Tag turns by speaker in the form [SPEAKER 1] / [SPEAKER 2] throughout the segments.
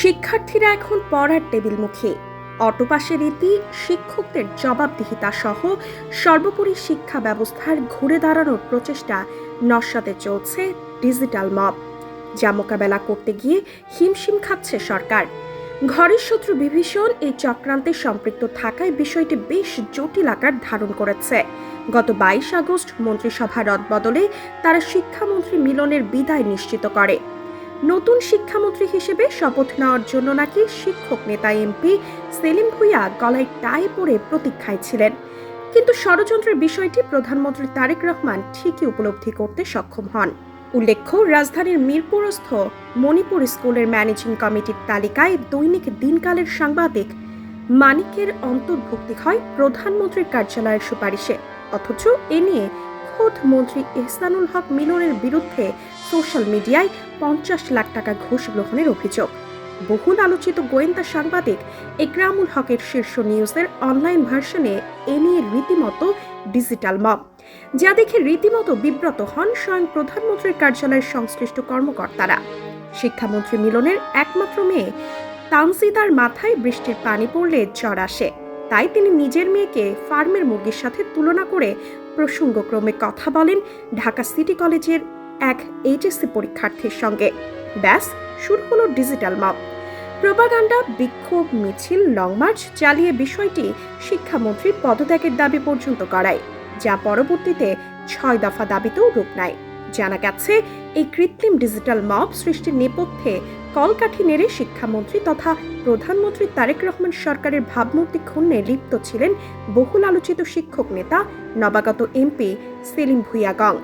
[SPEAKER 1] শিক্ষার্থীরা এখন পড়ার টেবিলমুখী। অটোপাসের রীতি, শিক্ষকদের জবাবদিহিতা সহ সর্বোপরি শিক্ষা ব্যবস্থার ঘুরে দাঁড়ানোর প্রচেষ্টা নস্যাতে চলছে ডিজিটাল মব, যা মোকাবেলা করতে গিয়ে হিমশিম খাচ্ছে সরকার। ঘরের শত্রু বিভীষণ এই চক্রান্তে সম্পৃক্ত থাকায় বিষয়টি বেশ জটিল আকার ধারণ করেছে। গত 22 আগস্ট মন্ত্রিসভা রদবদলে তারা শিক্ষামন্ত্রী মিলনের বিদায় নিশ্চিত করে। নতুন শিক্ষামন্ত্রী হিসেবে শপথ নেওয়ার জন্য নাকি শিক্ষক নেতা এমপি সেলিম ভুঁইয়া গলায় টাই পরে প্রতীক্ষায় ছিলেন। কিন্তু ষড়যন্ত্রের বিষয়টি প্রধানমন্ত্রী তারেক রহমান ঠিকই উপলব্ধি করতে সক্ষম হন। উল্লেখ্য, রাজধানীর মিরপুরস্থ মণিপুর স্কুলের ম্যানেজিং কমিটির তালিকায় দৈনিক দিনকালের সাংবাদিক মানিকের অন্তর্ভুক্তি হয় প্রধানমন্ত্রীর কার্যালয়ের সুপারিশে, অথচ এ নিয়ে খোদ মন্ত্রী এহসানুল হক মিলনের বিরুদ্ধে সোশ্যাল মিডিয়ায় 50 লাখ টাকা ঘুষ গ্রহণের অভিযোগ। বহুল আলোচিত গোয়েন্দা সাংবাদিক একরামুল হকের শীর্ষ নিউজের অনলাইন ভার্সনে এ নিয়ে রীতিমতো ডিজিটাল মব, যা দেখে রীতিমতো বিব্রত হন স্বয়ং প্রধানমন্ত্রীর কার্যালয়ের সংশ্লিষ্ট কর্মকর্তারা। শিক্ষামন্ত্রী মিলনের একমাত্র মেয়ে তানজিদার মাথায় বৃষ্টির পানি পড়লে জ্বর আসে, তাই তিনি নিজের মেয়েকে ফার্মের মুরগির সাথে তুলনা করে প্রসঙ্গক্রমে কথা বলেন ঢাকা সিটি কলেজের এক এইচএসসি পরীক্ষার্থীর সঙ্গে। ব্যাস শুরু হলো ডিজিটাল মব। প্রোপাগান্ডা, বিক্ষোভ, মিছিল, লং মার্চ চালিয়ে বিষয়টি শিক্ষামন্ত্রীর পদত্যাগের দাবি পর্যন্ত করায়, যা পরবর্তীতে 6 দফা দাবিতেও রূপ নেয়। জানা গেছে, এই কৃত্রিম ডিজিটাল মব সৃষ্টির নেপথ্যে কলকাঠি নেড়ে শিক্ষামন্ত্রী তথা প্রধানমন্ত্রী তারেক রহমান সরকারের ভাবমূর্তি ক্ষুণ্ণে লিপ্ত ছিলেন বহুল আলোচিত শিক্ষক নেতা নবাগত এমপি সেলিম ভুঁইয়া গং।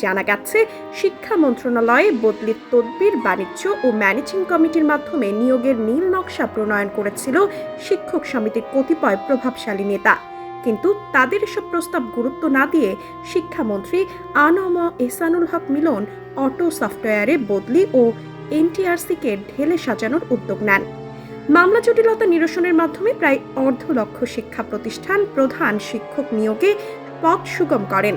[SPEAKER 1] জানা গেছে, শিক্ষা মন্ত্রণালয়ে বদলির তদবির, বাণিজ্য ও ম্যানেজিং কমিটির মাধ্যমে নিয়োগের নীল নকশা প্রণয়ন করেছিল শিক্ষক সমিতির কতিপয় প্রভাবশালী নেতা। কিন্তু তাদের এসব প্রস্তাব গুরুত্ব না দিয়ে শিক্ষামন্ত্রী আনম এহসানুল হক মিলন অটো সফটওয়্যারে বদলি ও এনটিআরসিকে ঢেলে সাজানোর উদ্যোগ নেন। মামলা জটিলতা নিরসনের মাধ্যমে প্রায় 1.5 লক্ষ শিক্ষা প্রতিষ্ঠান প্রধান শিক্ষক নিয়োগে পথ সুগম করেন।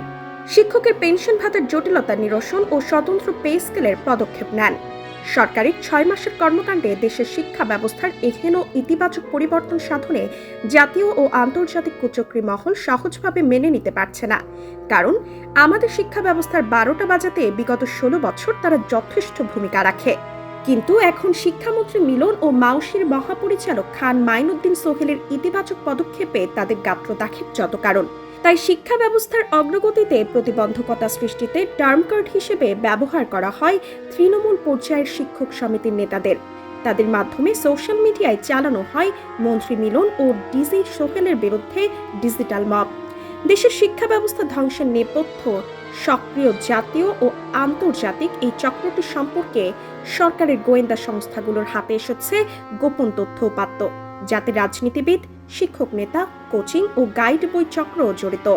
[SPEAKER 1] শিক্ষকের পেনশন ভাতার জটিলতা নিরসন ও স্বতন্ত্র পে স্কেলের পদক্ষেপ নেন। সরকারের 6 মাসের কর্মকাণ্ডে দেশের শিক্ষা ব্যবস্থার এহেন ইতিবাচক পরিবর্তন সাধনে জাতীয় ও আন্তর্জাতিক কুচক্রী মহল সহজভাবে মেনে নিতে পারছে না, কারণ আমাদের শিক্ষা ব্যবস্থার 12টা বাজাতে বিগত 16 বছর তারা যথেষ্ট ভূমিকা রাখে। কিন্তু এখন শিক্ষামন্ত্রী মিলন ও মাউশির মহাপরিচালক খান মাইনুদ্দিন সোহেলের ইতিবাচক পদক্ষেপে তাদের গাত্রদাক্ষেপ যত কারণ। তাই শিক্ষা ব্যবস্থার অগ্রগতিতে প্রতিবন্ধকতা সৃষ্টিতে টার্ম কার্ড হিসেবে ব্যবহার করা হয় তৃণমূল পর্যায়ের শিক্ষক সমিতির নেতাদের। তাদের মাধ্যমে সোশ্যাল মিডিয়ায় চালানো হয় মন্ত্রী মিলন ও ডিজি সোহেলের বিরুদ্ধে ডিজিটাল মব। দেশের শিক্ষা ব্যবস্থা ধ্বংসের নেপথ্য সক্রিয় জাতীয় ও আন্তর্জাতিক এই চক্রটি সম্পর্কে সরকারের গোয়েন্দা সংস্থাগুলোর হাতে এসেছে গোপন তথ্য উপাত্ত, যাতে রাজনীতিবিদ, শিক্ষক নেতা, কোচিং ও গাইড বই চক্র জড়িত।